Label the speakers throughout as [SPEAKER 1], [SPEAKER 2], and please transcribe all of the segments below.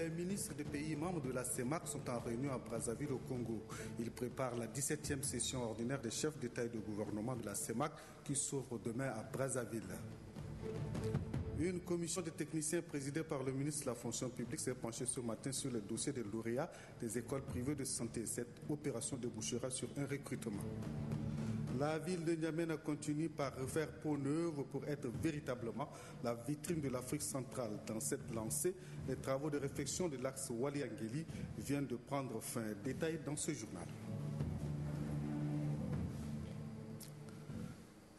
[SPEAKER 1] Les ministres des pays membres de la CEMAC sont en réunion à Brazzaville au Congo. Ils préparent la 17e session ordinaire des chefs d'État et de gouvernement de la CEMAC qui s'ouvre demain à Brazzaville. Une commission de techniciens présidée par le ministre de la fonction publique s'est penchée ce matin sur le dossier des lauréats des écoles privées de santé. Cette opération débouchera sur un recrutement. La ville de N'Djamena continue par refaire peau neuve pour être véritablement la vitrine de l'Afrique centrale. Dans cette lancée, les travaux de réfection de l'axe Wali-Angeli viennent de prendre fin. Détail dans ce journal.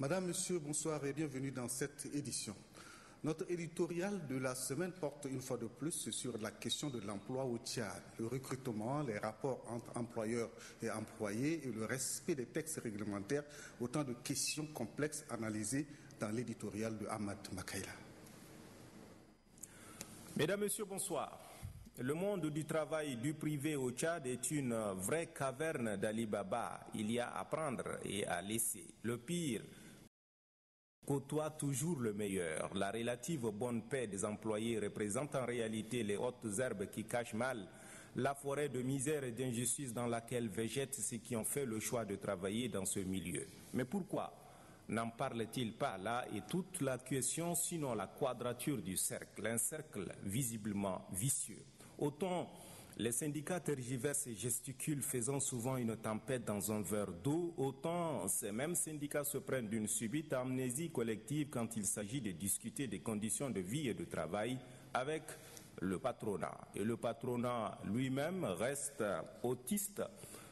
[SPEAKER 1] Madame, Monsieur, bonsoir et bienvenue dans cette édition. Notre éditorial de la semaine porte une fois de plus sur la question de l'emploi au Tchad, le recrutement, les rapports entre employeurs et employés et le respect des textes réglementaires, autant de questions complexes analysées dans l'éditorial de Ahmad Makaïla.
[SPEAKER 2] Mesdames, Messieurs, bonsoir. Le monde du travail du privé au Tchad est une vraie caverne d'Ali Baba. Il y a à prendre et à laisser. Le pire côtoie toujours le meilleur. La relative bonne paix des employés représente en réalité les hautes herbes qui cachent mal la forêt de misère et d'injustice dans laquelle végètent ceux qui ont fait le choix de travailler dans ce milieu. Mais pourquoi n'en parle-t-il pas là et toute la question, sinon la quadrature du cercle, un cercle visiblement vicieux. Autant les syndicats tergiversent et gesticulent, faisant souvent une tempête dans un verre d'eau, autant ces mêmes syndicats se prennent d'une subite amnésie collective quand il s'agit de discuter des conditions de vie et de travail avec le patronat. Et le patronat lui-même reste autiste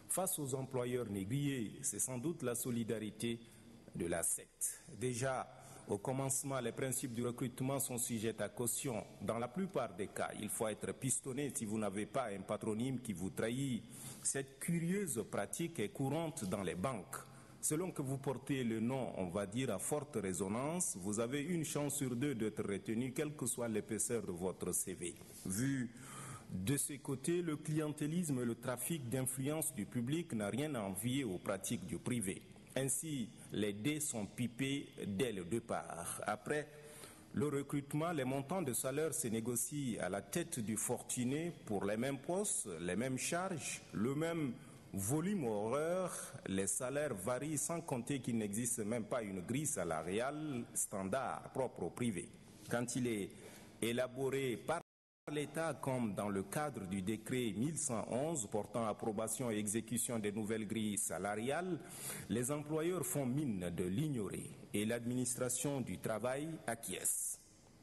[SPEAKER 2] face aux employeurs négriers. C'est sans doute la solidarité de la secte. Déjà, au commencement, les principes du recrutement sont sujets à caution. Dans la plupart des cas, il faut être pistonné si vous n'avez pas un patronyme qui vous trahit. Cette curieuse pratique est courante dans les banques. Selon que vous portez le nom, on va dire, à forte résonance, vous avez une chance sur deux d'être retenu, quelle que soit l'épaisseur de votre CV. Vu de ce côté, le clientélisme et le trafic d'influence du public n'a rien à envier aux pratiques du privé. Ainsi, les dés sont pipés dès le départ. Après le recrutement, les montants de salaire se négocient à la tête du fortuné pour les mêmes postes, les mêmes charges, le même volume horaire. Les salaires varient sans compter qu'il n'existe même pas une grille salariale standard propre au privé. Quand il est élaboré par l'État, comme dans le cadre du décret 1111 portant approbation et exécution des nouvelles grilles salariales, les employeurs font mine de l'ignorer et l'administration du travail acquiesce.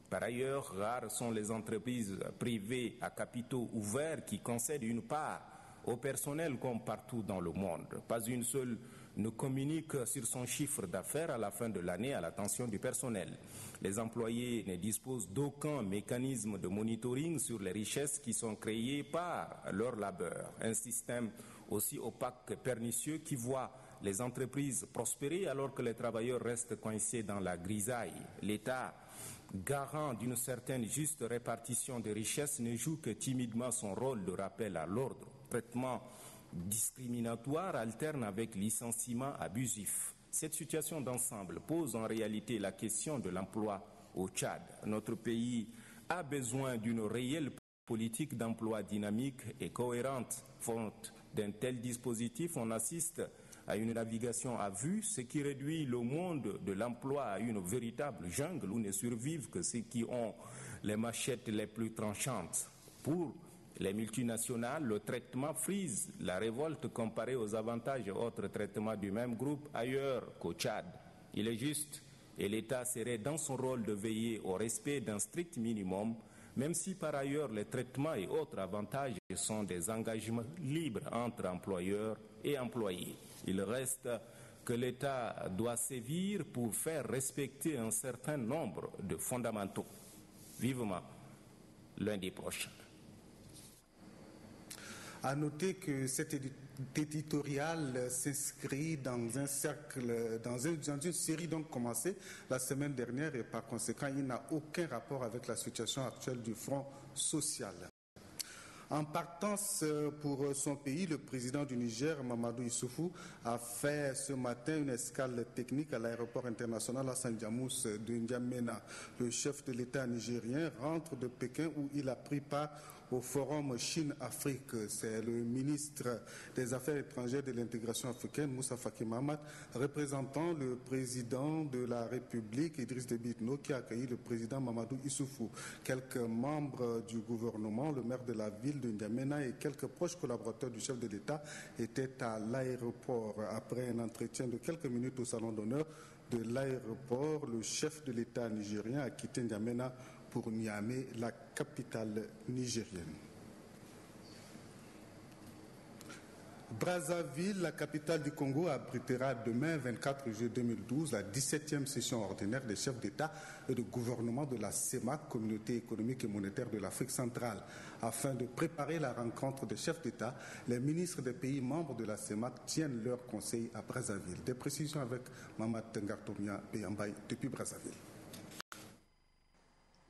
[SPEAKER 2] Par ailleurs, rares sont les entreprises privées à capitaux ouverts qui concèdent une part au personnel comme partout dans le monde. Pas une seule ne communique sur son chiffre d'affaires à la fin de l'année à l'attention du personnel. Les employés ne disposent d'aucun mécanisme de monitoring sur les richesses qui sont créées par leur labeur. Un système aussi opaque que pernicieux qui voit les entreprises prospérer alors que les travailleurs restent coincés dans la grisaille. L'État, garant d'une certaine juste répartition des richesses, ne joue que timidement son rôle de rappel à l'ordre. Traitement discriminatoire alterne avec licenciement abusif. Cette situation d'ensemble pose en réalité la question de l'emploi au Tchad. Notre pays a besoin d'une réelle politique d'emploi dynamique et cohérente. Faute d'un tel dispositif, on assiste à une navigation à vue, ce qui réduit le monde de l'emploi à une véritable jungle où ne survivent que ceux qui ont les machettes les plus tranchantes. Pour les multinationales, le traitement frise la révolte comparé aux avantages et autres traitements du même groupe ailleurs qu'au Tchad. Il est juste, et l'État serait dans son rôle de veiller au respect d'un strict minimum, même si par ailleurs les traitements et autres avantages sont des engagements libres entre employeurs et employés. Il reste que l'État doit sévir pour faire respecter un certain nombre de fondamentaux. Vivement lundi prochain.
[SPEAKER 1] À noter que cet éditorial s'inscrit dans un cercle, dans une série donc commencée la semaine dernière et par conséquent il n'a aucun rapport avec la situation actuelle du front social. En partance pour son pays, le président du Niger, Mamadou Issoufou, a fait ce matin une escale technique à l'aéroport international Hassan Diamous de N'Djamena. Le chef de l'État nigérien rentre de Pékin où il a pris part au forum Chine-Afrique. C'est le ministre des Affaires étrangères et de l'intégration africaine, Moussa Faki Mahamat, représentant le président de la République, Idriss Déby Itno, qui a accueilli le président Mamadou Issoufou. Quelques membres du gouvernement, le maire de la ville de N'Djamena et quelques proches collaborateurs du chef de l'État étaient à l'aéroport. Après un entretien de quelques minutes au salon d'honneur de l'aéroport, le chef de l'État nigérien a quitté N'Djamena pour Niamey, la capitale nigérienne. Brazzaville, la capitale du Congo, abritera demain, 24 juillet 2012, la 17e session ordinaire des chefs d'État et de gouvernement de la CEMAC, Communauté économique et monétaire de l'Afrique centrale. Afin de préparer la rencontre des chefs d'État, les ministres des pays membres de la CEMAC tiennent leur conseil à Brazzaville. Des précisions avec Mamad Tengartomia Beyambay depuis Brazzaville.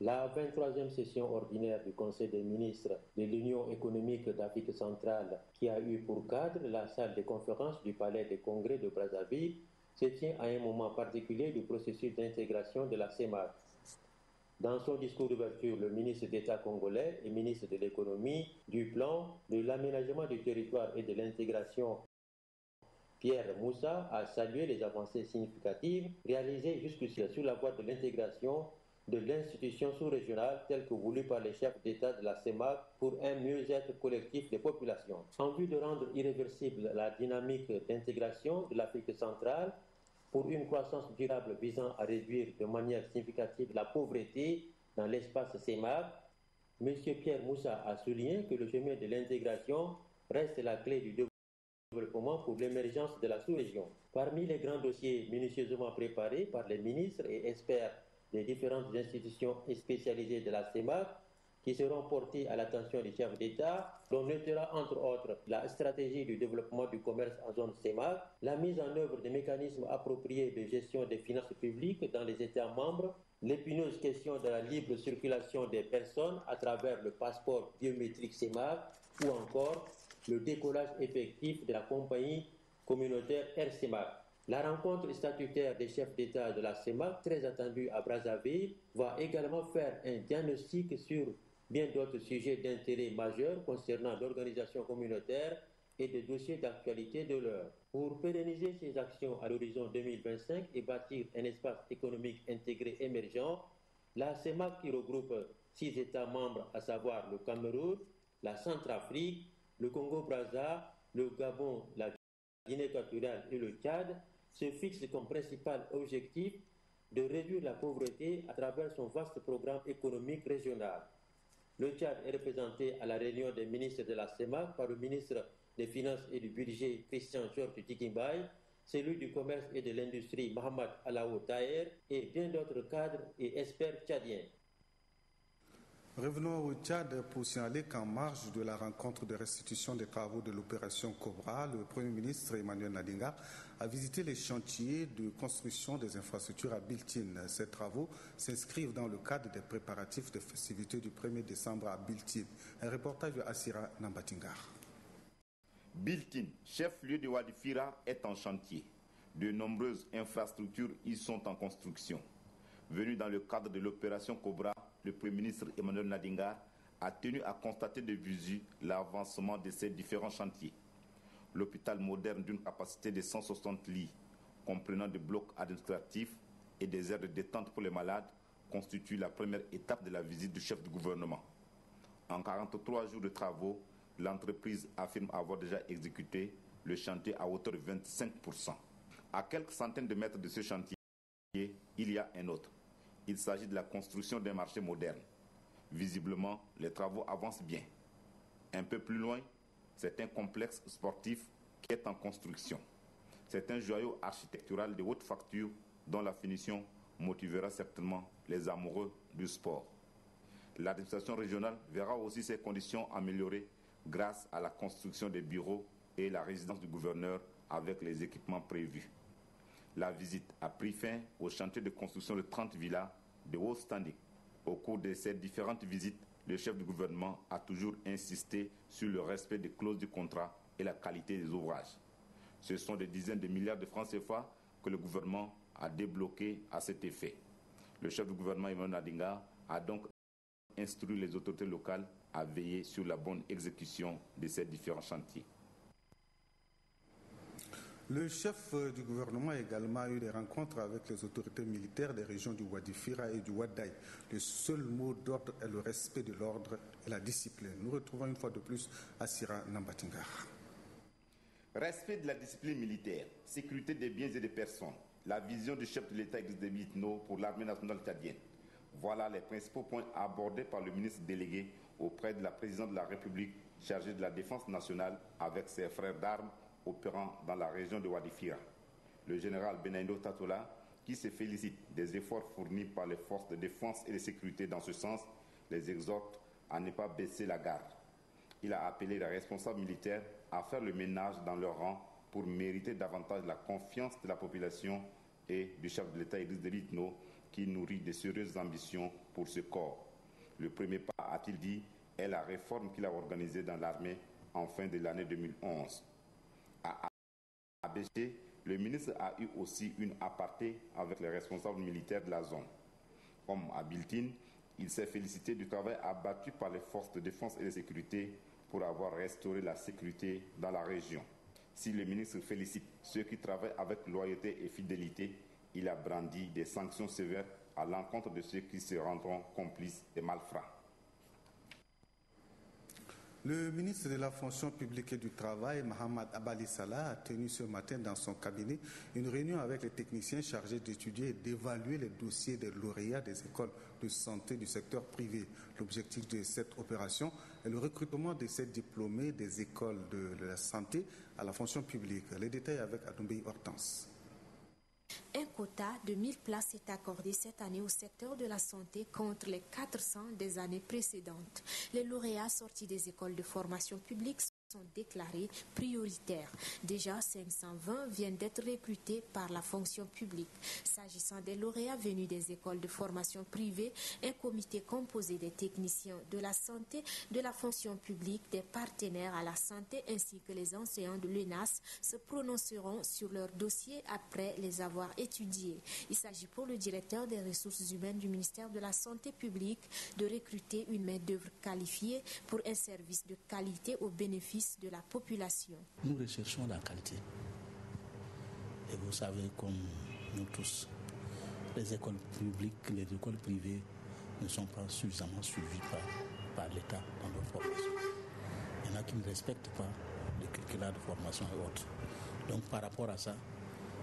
[SPEAKER 3] La 23e session ordinaire du Conseil des ministres de l'Union économique d'Afrique centrale, qui a eu pour cadre la salle de conférence du Palais des Congrès de Brazzaville, se tient à un moment particulier du processus d'intégration de la CEMAC. Dans son discours d'ouverture, le ministre d'État congolais et ministre de l'Économie, du Plan, de l'Aménagement du territoire et de l'intégration, Pierre Moussa, a salué les avancées significatives réalisées jusqu'ici sur la voie de l'intégration de l'institution sous-régionale telle que voulue par les chefs d'État de la CEMAC pour un mieux-être collectif des populations. En vue de rendre irréversible la dynamique d'intégration de l'Afrique centrale pour une croissance durable visant à réduire de manière significative la pauvreté dans l'espace CEMAC, M. Pierre Moussa a souligné que le chemin de l'intégration reste la clé du développement pour l'émergence de la sous-région. Parmi les grands dossiers minutieusement préparés par les ministres et experts des différentes institutions spécialisées de la CEMAC qui seront portées à l'attention des chefs d'État, dont notera entre autres la stratégie du développement du commerce en zone CEMAC, la mise en œuvre des mécanismes appropriés de gestion des finances publiques dans les États membres, l'épineuse question de la libre circulation des personnes à travers le passeport biométrique CEMAC ou encore le décollage effectif de la compagnie communautaire Air CEMAC. La rencontre statutaire des chefs d'État de la CEMAC, très attendue à Brazzaville, va également faire un diagnostic sur bien d'autres sujets d'intérêt majeur concernant l'organisation communautaire et des dossiers d'actualité de l'heure. Pour pérenniser ces actions à l'horizon 2025 et bâtir un espace économique intégré émergent, la CEMAC, qui regroupe 6 États membres, à savoir le Cameroun, la Centrafrique, le Congo-Brazza, le Gabon, la Guinée équatoriale et le Tchad, se fixe comme principal objectif de réduire la pauvreté à travers son vaste programme économique régional. Le Tchad est représenté à la réunion des ministres de la CEMAC par le ministre des Finances et du Budget Christian Georges Tikimbaye, celui du Commerce et de l'Industrie Mohamed Alao Taher et bien d'autres cadres et experts tchadiens.
[SPEAKER 1] Revenons au Tchad pour signaler qu'en marge de la rencontre de restitution des travaux de l'opération Cobra, le Premier ministre Emmanuel Nadinga a visité les chantiers de construction des infrastructures à Biltine. Ces travaux s'inscrivent dans le cadre des préparatifs des festivités du 1er décembre à Biltine. Un reportage de Assira Nambatingar.
[SPEAKER 4] Biltine, chef-lieu de Wadifira, est en chantier. De nombreuses infrastructures y sont en construction. Venu dans le cadre de l'opération Cobra, le Premier ministre Emmanuel Nadinga a tenu à constater de visu l'avancement de ces différents chantiers. L'hôpital moderne d'une capacité de 160 lits, comprenant des blocs administratifs et des aires de détente pour les malades, constitue la première étape de la visite du chef du gouvernement. En 43 jours de travaux, l'entreprise affirme avoir déjà exécuté le chantier à hauteur de 25%. À quelques centaines de mètres de ce chantier, il y a un autre. Il s'agit de la construction d'un marché moderne. Visiblement, les travaux avancent bien. Un peu plus loin, c'est un complexe sportif qui est en construction. C'est un joyau architectural de haute facture dont la finition motivera certainement les amoureux du sport. L'administration régionale verra aussi ses conditions améliorées grâce à la construction des bureaux et la résidence du gouverneur avec les équipements prévus. La visite a pris fin au chantier de construction de 30 villas de haut standing. Au cours de ces différentes visites, le chef du gouvernement a toujours insisté sur le respect des clauses du contrat et la qualité des ouvrages. Ce sont des dizaines de milliards de francs CFA que le gouvernement a débloqués à cet effet. Le chef du gouvernement, Emmanuel Nadinga, a donc instruit les autorités locales à veiller sur la bonne exécution de ces différents chantiers.
[SPEAKER 1] Le chef du gouvernement a également eu des rencontres avec les autorités militaires des régions du Wadi Fira et du Wadaï. Le seul mot d'ordre est le respect de l'ordre et la discipline. Nous retrouvons une fois de plus Assira Nambatingar.
[SPEAKER 4] Respect de la discipline militaire, sécurité des biens et des personnes, la vision du chef de l'État Idriss Déby Itno pour l'armée nationale tchadienne. Voilà les principaux points abordés par le ministre délégué auprès de la présidente de la République chargée de la défense nationale avec ses frères d'armes opérant dans la région de Wadi Fira. Le général Benaindo Tatola, qui se félicite des efforts fournis par les forces de défense et de sécurité dans ce sens, les exhorte à ne pas baisser la garde. Il a appelé les responsables militaires à faire le ménage dans leur rang pour mériter davantage la confiance de la population et du chef de l'État Idriss Déby Itno, qui nourrit de sérieuses ambitions pour ce corps. Le premier pas, a-t-il dit, est la réforme qu'il a organisée dans l'armée en fin de l'année 2011. À Abéché, le ministre a eu aussi une aparté avec les responsables militaires de la zone. Comme à Biltine, il s'est félicité du travail abattu par les forces de défense et de sécurité pour avoir restauré la sécurité dans la région. Si le ministre félicite ceux qui travaillent avec loyauté et fidélité, il a brandi des sanctions sévères à l'encontre de ceux qui se rendront complices des malfrats.
[SPEAKER 1] Le ministre de la Fonction publique et du Travail, Mohamed Abali Salah, a tenu ce matin dans son cabinet une réunion avec les techniciens chargés d'étudier et d'évaluer les dossiers des lauréats des écoles de santé du secteur privé. L'objectif de cette opération est le recrutement de ces diplômés des écoles de la santé à la fonction publique. Les détails avec Adoumbi Hortense.
[SPEAKER 5] Un quota de 1000 places est accordé cette année au secteur de la santé contre les 400 des années précédentes. Les lauréats sortis des écoles de formation publique sont déclarés prioritaires. Déjà, 520 viennent d'être recrutés par la fonction publique. S'agissant des lauréats venus des écoles de formation privée, un comité composé des techniciens de la santé, de la fonction publique, des partenaires à la santé ainsi que les enseignants de l'UNAS se prononceront sur leurs dossiers après les avoir étudiés. Il s'agit pour le directeur des ressources humaines du ministère de la Santé publique de recruter une main-d'œuvre qualifiée pour un service de qualité au bénéfice de la population.
[SPEAKER 6] Nous recherchons la qualité. Et vous savez, comme nous tous, les écoles publiques, les écoles privées ne sont pas suffisamment suivies par l'État dans leur formation. Il y en a qui ne respectent pas les curricula de formation et autres. Donc par rapport à ça,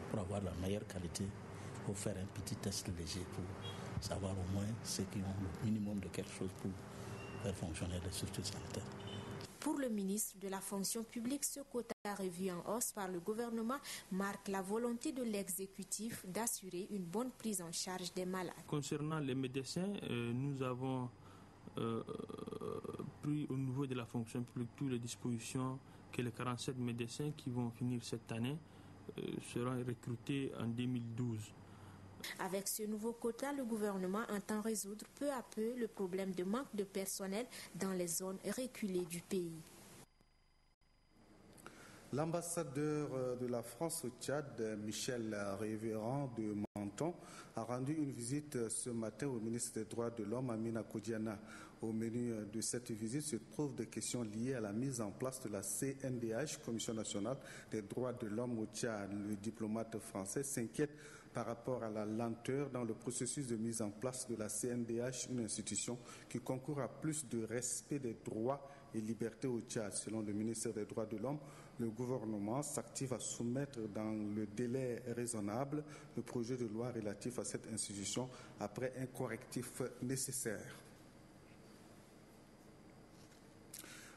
[SPEAKER 6] pour avoir la meilleure qualité, il faut faire un petit test léger pour savoir au moins ceux qui ont le minimum de quelque chose pour faire fonctionner les structures sanitaires.
[SPEAKER 5] Pour le ministre de la Fonction publique, ce quota revu en hausse par le gouvernement marque la volonté de l'exécutif d'assurer une bonne prise en charge des malades.
[SPEAKER 7] Concernant les médecins, nous avons pris au niveau de la fonction publique toutes les dispositions que les 47 médecins qui vont finir cette année seront recrutés en 2012.
[SPEAKER 5] Avec ce nouveau quota, le gouvernement entend résoudre peu à peu le problème de manque de personnel dans les zones reculées du pays.
[SPEAKER 1] L'ambassadeur de la France au Tchad, Michel Révérend de Menton, a rendu une visite ce matin au ministre des Droits de l'Homme, Amina Kodiana. Au menu de cette visite se trouvent des questions liées à la mise en place de la CNDH, Commission nationale des droits de l'homme au Tchad. Le diplomate français s'inquiète par rapport à la lenteur dans le processus de mise en place de la CNDH, une institution qui concourt à plus de respect des droits et libertés au Tchad. Selon le ministère des Droits de l'Homme, le gouvernement s'active à soumettre dans le délai raisonnable le projet de loi relatif à cette institution après un correctif nécessaire.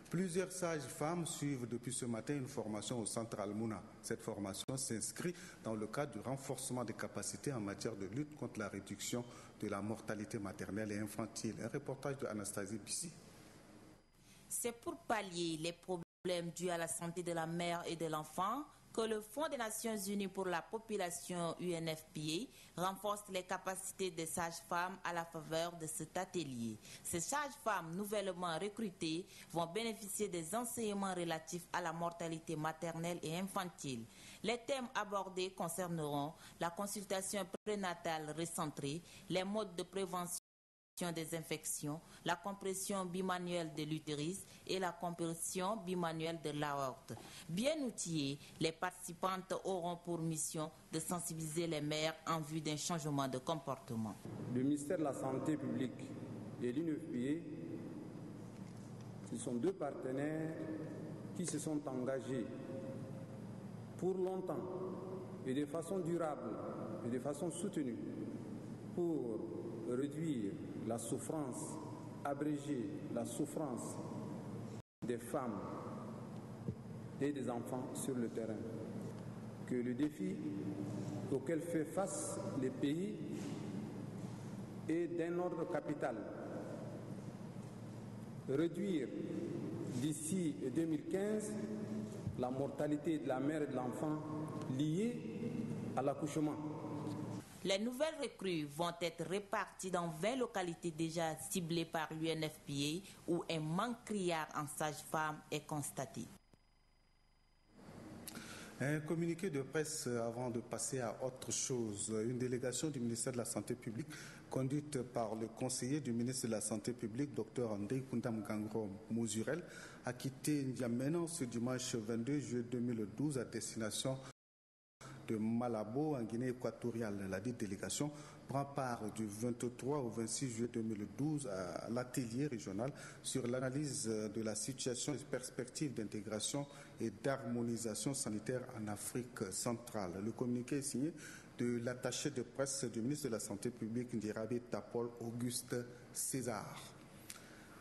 [SPEAKER 1] Plusieurs sages-femmes suivent depuis ce matin une formation au centre Al-Mouna. Cette formation s'inscrit dans le cadre du renforcement des capacités en matière de lutte contre la réduction de la mortalité maternelle et infantile. Un reportage de Anastasie Bissi.
[SPEAKER 8] C'est pour pallier les problèmes dus à la santé de la mère et de l'enfant que le Fonds des Nations Unies pour la population UNFPA renforce les capacités des sages-femmes à la faveur de cet atelier. Ces sages-femmes nouvellement recrutées vont bénéficier des enseignements relatifs à la mortalité maternelle et infantile. Les thèmes abordés concerneront la consultation prénatale recentrée, les modes de prévention des infections, la compression bimanuelle de l'utérus et la compression bimanuelle de l'aorte. Bien outillées, les participantes auront pour mission de sensibiliser les mères en vue d'un changement de comportement.
[SPEAKER 9] Le ministère de la Santé publique et l'UNFPA, ce sont deux partenaires qui se sont engagés pour longtemps et de façon durable et de façon soutenue pour réduire la souffrance, abréger la souffrance des femmes et des enfants sur le terrain. Que le défi auquel fait face les pays est d'un ordre capital. Réduire d'ici 2015 la mortalité de la mère et de l'enfant liée à l'accouchement.
[SPEAKER 8] Les nouvelles recrues vont être réparties dans 20 localités déjà ciblées par l'UNFPA où un manque criard en sages-femmes est constaté.
[SPEAKER 1] Un communiqué de presse avant de passer à autre chose. Une délégation du ministère de la Santé publique conduite par le conseiller du ministre de la Santé publique, Dr André Koundam-Gangro Mouzurel, a quitté N'Djamena ce dimanche 22 juillet 2012 à destination de Malabo en Guinée équatoriale. La dite délégation prend part du 23 au 26 juillet 2012 à l'atelier régional sur l'analyse de la situation et des perspectives d'intégration et d'harmonisation sanitaire en Afrique centrale. Le communiqué est signé de l'attaché de presse du ministre de la Santé publique Ndirabi Tapol Auguste César.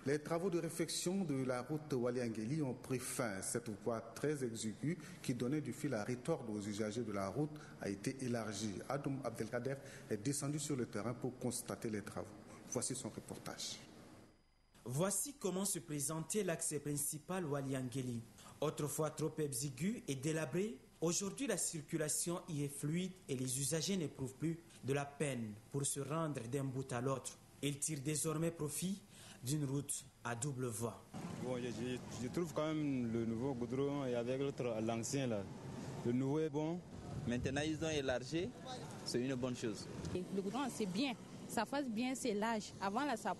[SPEAKER 1] Les travaux de réfection de la route Waliangeli ont pris fin. Cette voie très exiguë qui donnait du fil à retordre aux usagers de la route a été élargie. Adoum Abdelkader est descendu sur le terrain pour constater les travaux. Voici son reportage.
[SPEAKER 10] Voici comment se présentait l'axe principal Waliangeli. Autrefois trop exigu et délabré, aujourd'hui la circulation y est fluide et les usagers n'éprouvent plus de la peine pour se rendre d'un bout à l'autre. Ils tirent désormais profit d'une route à double voie.
[SPEAKER 11] Bon, je trouve quand même le nouveau goudron et avec l'ancien là, le nouveau est bon.
[SPEAKER 12] Maintenant ils ont élargi, c'est une bonne chose.
[SPEAKER 13] Le goudron c'est bien, ça fasse bien, c'est large. Avant là, ça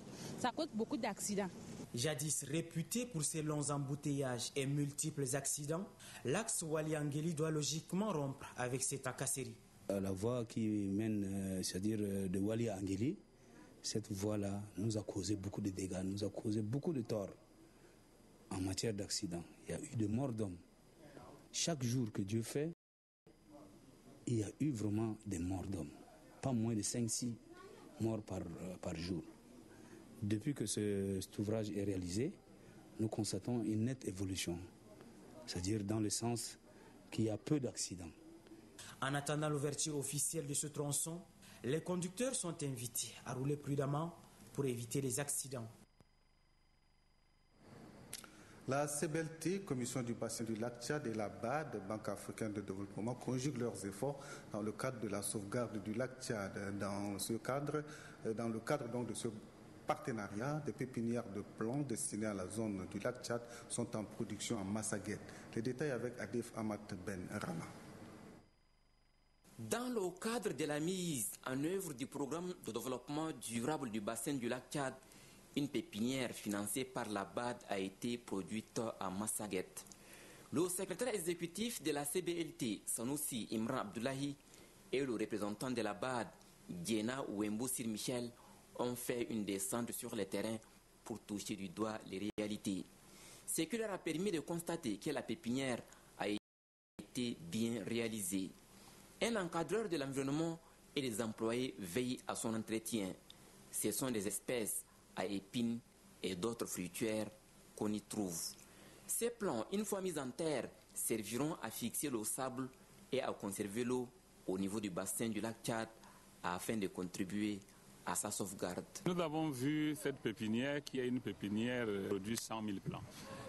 [SPEAKER 13] cause beaucoup d'accidents.
[SPEAKER 10] Jadis réputé pour ses longs embouteillages et multiples accidents, l'axe Waliangeli doit logiquement rompre avec cette acasserie.
[SPEAKER 6] La voie qui mène, c'est-à-dire de Waliangeli, cette voie-là nous a causé beaucoup de dégâts, nous a causé beaucoup de torts en matière d'accidents. Il y a eu des morts d'hommes. Chaque jour que Dieu fait, il y a eu vraiment des morts d'hommes. Pas moins de 5-6 morts par jour. Depuis que cet ouvrage est réalisé, nous constatons une nette évolution. C'est-à-dire dans le sens qu'il y a peu d'accidents.
[SPEAKER 10] En attendant l'ouverture officielle de ce tronçon, les conducteurs sont invités à rouler prudemment pour éviter les accidents.
[SPEAKER 1] La CBLT, Commission du bassin du lac Tchad et la BAD, Banque africaine de développement, conjuguent leurs efforts dans le cadre de la sauvegarde du lac Tchad. Dans le cadre donc de ce partenariat, des pépinières de plants destinées à la zone du lac Tchad sont en production en Massaguette. Les détails avec Adif Ahmad Ben Rama.
[SPEAKER 14] Dans le cadre de la mise en œuvre du programme de développement durable du bassin du lac Tchad, une pépinière financée par la BAD a été produite à Massaguette. Le secrétaire exécutif de la CBLT, Sanoussi Imran Abdullahi, et le représentant de la BAD, Diena Ouembo Sir Michel, ont fait une descente sur le terrain pour toucher du doigt les réalités. Ce qui leur a permis de constater que la pépinière a été bien réalisée. Un encadreur de l'environnement et les employés veillent à son entretien. Ce sont des espèces à épines et d'autres fruitières qu'on y trouve. Ces plants, une fois mis en terre, serviront à fixer le sable et à conserver l'eau au niveau du bassin du lac Tchad afin de contribuer à sa sauvegarde.
[SPEAKER 15] Nous avons vu cette pépinière qui est une pépinière qui produit 100 000 plants.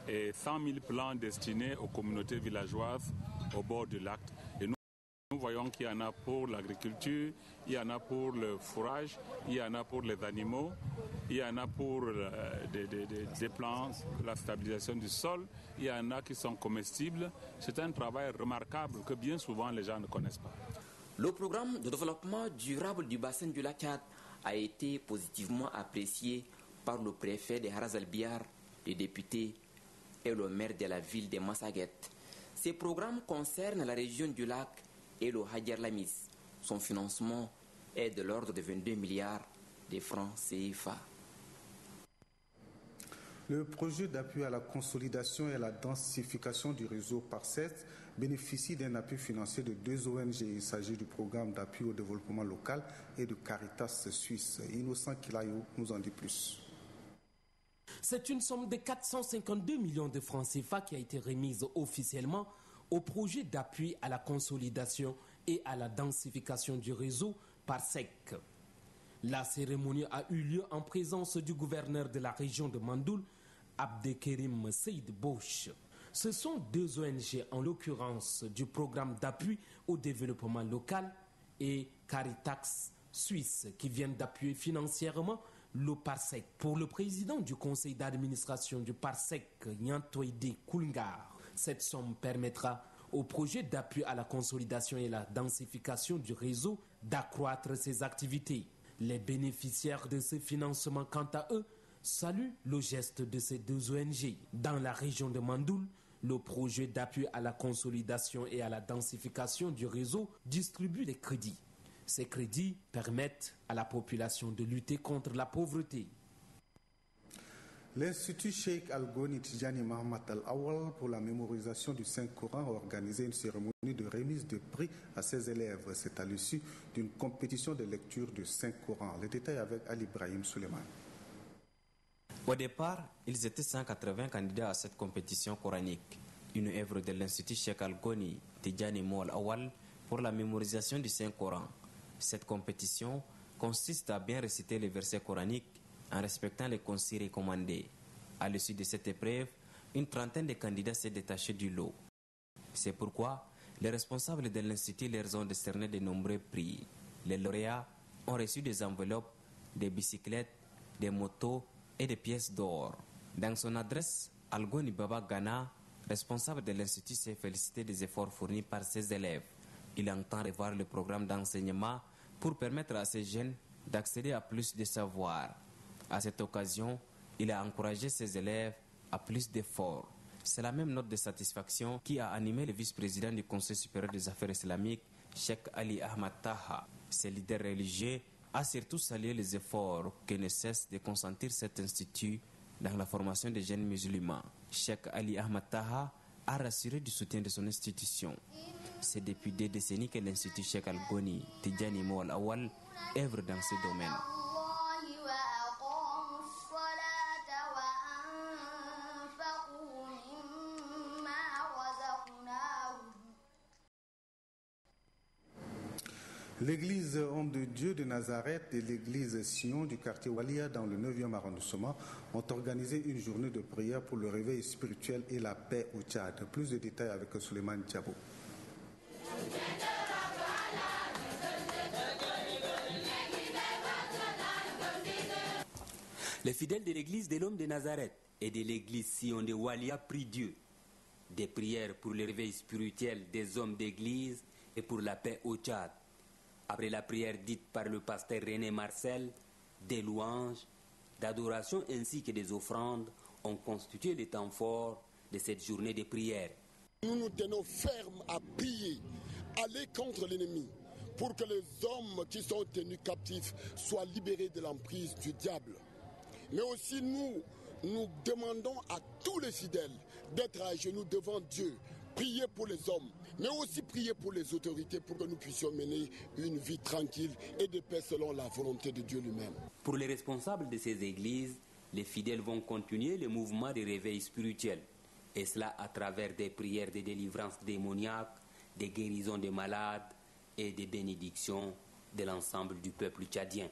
[SPEAKER 15] Et 100 000 plants destinés aux communautés villageoises au bord du lac. Et nous voyons qu'il y en a pour l'agriculture, il y en a pour le fourrage, il y en a pour les animaux, il y en a pour des plantes, la stabilisation du sol, il y en a qui sont comestibles. C'est un travail remarquable que bien souvent les gens ne connaissent pas.
[SPEAKER 14] Le programme de développement durable du bassin du lac Tchad a été positivement apprécié par le préfet de Haraz Albiar, le député et le maire de la ville de Massaguet. Ces programmes concernent la région du lac et le Hadjar Lamis. Son financement est de l'ordre de 22 milliards de francs CFA.
[SPEAKER 1] Le projet d'appui à la consolidation et à la densification du réseau PARSET bénéficie d'un appui financier de 2 ONG. Il s'agit du programme d'appui au développement local et de Caritas Suisse. Innocent Kilayo nous en dit plus.
[SPEAKER 16] C'est une somme de 452 millions de francs CFA qui a été remise officiellement au projet d'appui à la consolidation et à la densification du réseau PARSEC. La cérémonie a eu lieu en présence du gouverneur de la région de Mandoul, Abdekerim Seyd Bosch. Ce sont 2 ONG, en l'occurrence du programme d'appui au développement local et Caritas Suisse, qui viennent d'appuyer financièrement le PARSEC. Pour le président du conseil d'administration du PARSEC, Nyantoide Koulngar, cette somme permettra au projet d'appui à la consolidation et la densification du réseau d'accroître ses activités. Les bénéficiaires de ce financement, quant à eux, saluent le geste de ces 2 ONG. Dans la région de Mandoul, le projet d'appui à la consolidation et à la densification du réseau distribue des crédits. Ces crédits permettent à la population de lutter contre la pauvreté.
[SPEAKER 1] L'Institut Cheikh Al-Goni Tidjani Mahamat Al-Awal pour la mémorisation du Saint-Coran a organisé une cérémonie de remise de prix à ses élèves. C'est à l'issue d'une compétition de lecture du Saint-Coran. Les détails avec Ali Ibrahim Suleiman.
[SPEAKER 17] Au départ, ils étaient 180 candidats à cette compétition coranique, une œuvre de l'Institut Cheikh Al-Goni Tidjani Mahamat Al-Awal pour la mémorisation du Saint-Coran. Cette compétition consiste à bien réciter les versets coraniques en respectant les consignes recommandées. À l'issue de cette épreuve, une trentaine de candidats s'est détaché du lot. C'est pourquoi les responsables de l'Institut leur ont décerné de nombreux prix. Les lauréats ont reçu des enveloppes, des bicyclettes, des motos et des pièces d'or. Dans son adresse, Algoni Baba Gana, responsable de l'Institut, s'est félicité des efforts fournis par ses élèves. Il entend revoir le programme d'enseignement pour permettre à ces jeunes d'accéder à plus de savoir. À cette occasion, il a encouragé ses élèves à plus d'efforts. C'est la même note de satisfaction qui a animé le vice-président du Conseil supérieur des affaires islamiques, Cheikh Ali Ahmad Taha. Ce leader religieux a surtout salué les efforts que ne cesse de consentir cet institut dans la formation des jeunes musulmans. Cheikh Ali Ahmad Taha a rassuré du soutien de son institution. C'est depuis 2 décennies que l'Institut Cheikh Al-Goni Tidjani Mahamat Al-Awal œuvre dans ce domaine.
[SPEAKER 1] L'église Homme de Dieu de Nazareth et l'église Sion du quartier Walia dans le 9e arrondissement ont organisé une journée de prière pour le réveil spirituel et la paix au Tchad. Plus de détails avec Suleiman Diabo.
[SPEAKER 18] Les fidèles de l'église de l'Homme de Nazareth et de l'église Sion de Walia prient Dieu. Des prières pour le réveil spirituel des hommes d'église et pour la paix au Tchad. Après la prière dite par le pasteur René Marcel, des louanges, d'adoration ainsi que des offrandes ont constitué le temps fort de cette journée de prière.
[SPEAKER 19] Nous nous tenons fermes à prier, aller contre l'ennemi, pour que les hommes qui sont tenus captifs soient libérés de l'emprise du diable. Mais aussi nous demandons à tous les fidèles d'être à genoux devant Dieu, prier pour les hommes, mais aussi prier pour les autorités pour que nous puissions mener une vie tranquille et de paix selon la volonté de Dieu lui-même.
[SPEAKER 18] Pour les responsables de ces églises, les fidèles vont continuer le mouvement de réveil spirituel, et cela à travers des prières de délivrance démoniaque, des guérisons des malades et des bénédictions de l'ensemble du peuple tchadien.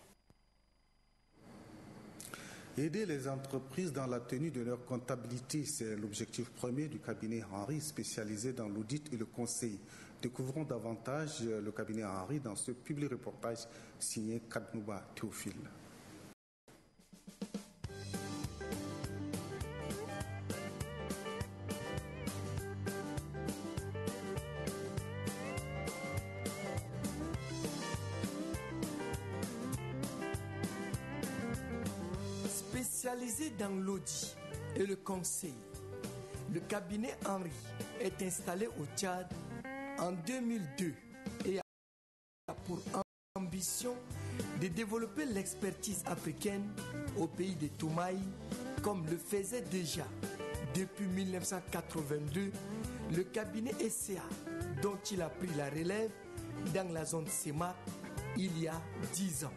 [SPEAKER 1] Aider les entreprises dans la tenue de leur comptabilité, c'est l'objectif premier du cabinet Henry, spécialisé dans l'audit et le conseil. Découvrons davantage le cabinet Henry dans ce public reportage signé Kadnouba Théophile.
[SPEAKER 20] Spécialisé dans l'audit et le conseil, le cabinet Henry est installé au Tchad en 2002 et a pour ambition de développer l'expertise africaine au pays de Toumaï, comme le faisait déjà depuis 1982 le cabinet SCA, dont il a pris la relève dans la zone CEMAC il y a 10 ans.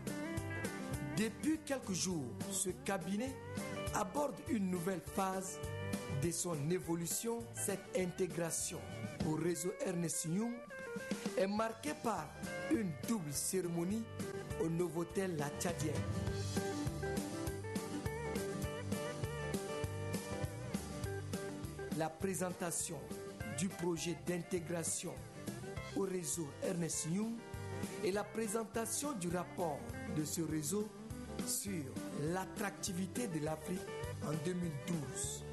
[SPEAKER 20] Depuis quelques jours, ce cabinet aborde une nouvelle phase de son évolution. Cette intégration au réseau Ernest Young est marquée par une double cérémonie au Novotel La Tchadienne. La présentation du projet d'intégration au réseau Ernest Young et la présentation du rapport de ce réseau sur l'attractivité de l'Afrique en 2012.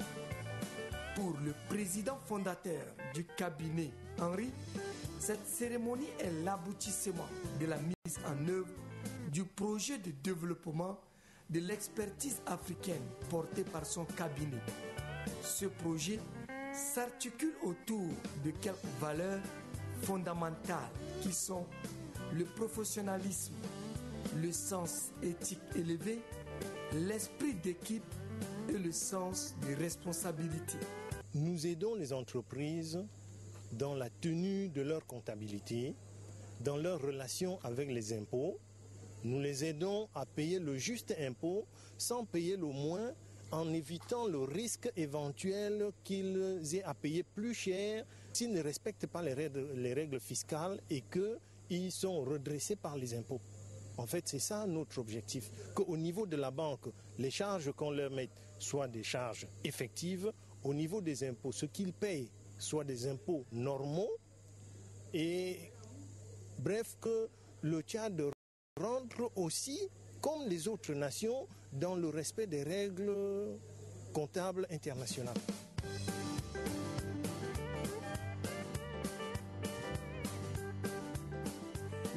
[SPEAKER 20] Pour le président fondateur du cabinet Henry, cette cérémonie est l'aboutissement de la mise en œuvre du projet de développement de l'expertise africaine porté par son cabinet. Ce projet s'articule autour de quelques valeurs fondamentales qui sont le professionnalisme, le sens éthique élevé, l'esprit d'équipe et le sens des responsabilités.
[SPEAKER 21] Nous aidons les entreprises dans la tenue de leur comptabilité, dans leur relation avec les impôts. Nous les aidons à payer le juste impôt sans payer le moins, en évitant le risque éventuel qu'ils aient à payer plus cher s'ils ne respectent pas les règles fiscales et qu'ils sont redressés par les impôts. En fait, c'est ça notre objectif, qu'au niveau de la banque, les charges qu'on leur met soient des charges effectives, au niveau des impôts, ce qu'ils payent soient des impôts normaux, et bref, que le Tchad rentre aussi, comme les autres nations, dans le respect des règles comptables internationales.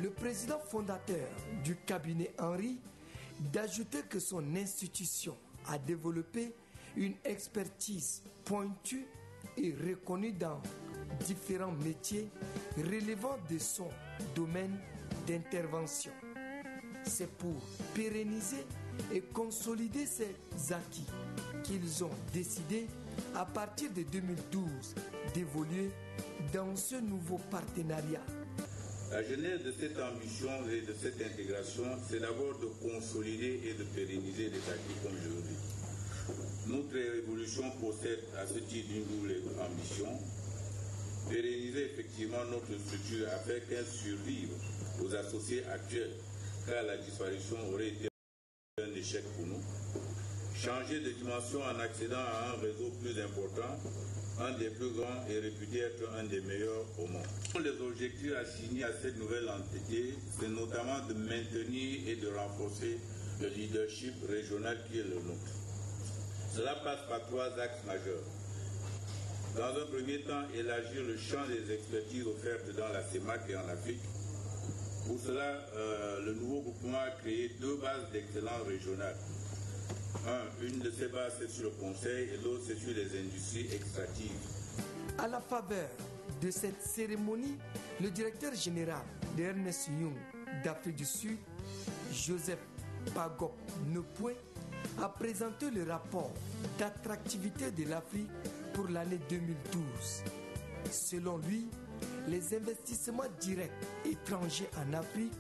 [SPEAKER 20] Le président fondateur du cabinet Henry d'ajouter que son institution a développé une expertise pointue et reconnue dans différents métiers relevant de son domaine d'intervention. C'est pour pérenniser et consolider ces acquis qu'ils ont décidé, à partir de 2012, d'évoluer dans ce nouveau partenariat.
[SPEAKER 22] La genèse de cette ambition et de cette intégration, c'est d'abord de consolider et de pérenniser les acquis, comme je le dis. Notre évolution possède à ce titre une double ambition. Pérenniser effectivement notre structure afin qu'elle survive aux associés actuels, car la disparition aurait été un échec pour nous. Changer de dimension en accédant à un réseau plus important, un des plus grands et réputé être un des meilleurs au monde. Les objectifs assignés à cette nouvelle entité, c'est notamment de maintenir et de renforcer le leadership régional qui est le nôtre. Cela passe par 3 axes majeurs. Dans un premier temps, élargir le champ des expertises offertes dans la CEMAC et en Afrique. Pour cela, le nouveau groupement a créé 2 bases d'excellence régionales. Une de ces bases, c'est sur le conseil et l'autre, c'est sur les industries extractives.
[SPEAKER 20] À la faveur de cette cérémonie, le directeur général d'Ernest Young d'Afrique du Sud, Joseph Pagop Nopoué, a présenté le rapport d'attractivité de l'Afrique pour l'année 2012. Selon lui, les investissements directs étrangers en Afrique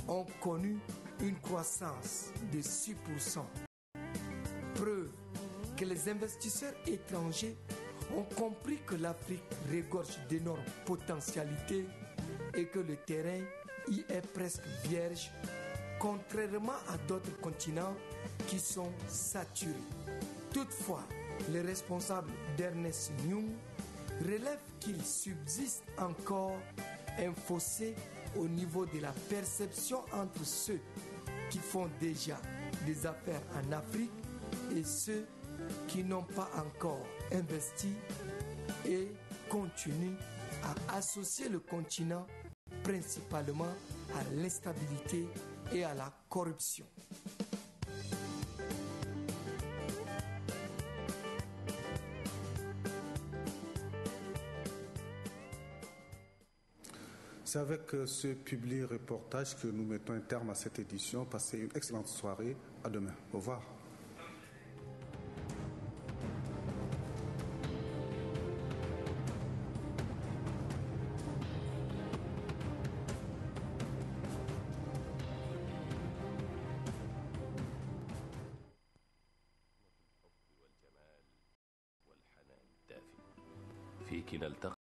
[SPEAKER 20] ont connu une croissance de 6%. Preuve que les investisseurs étrangers ont compris que l'Afrique regorge d'énormes potentialités et que le terrain y est presque vierge, contrairement à d'autres continents qui sont saturés. Toutefois, les responsables d'Ernest Young relèvent qu'il subsiste encore un fossé au niveau de la perception entre ceux qui font déjà des affaires en Afrique et ceux qui n'ont pas encore investi et continuent à associer le continent principalement à l'instabilité et à la corruption.
[SPEAKER 1] C'est avec ce public reportage que nous mettons un terme à cette édition. Passez une excellente soirée. À demain. Au revoir.
[SPEAKER 2] فيك نلتقي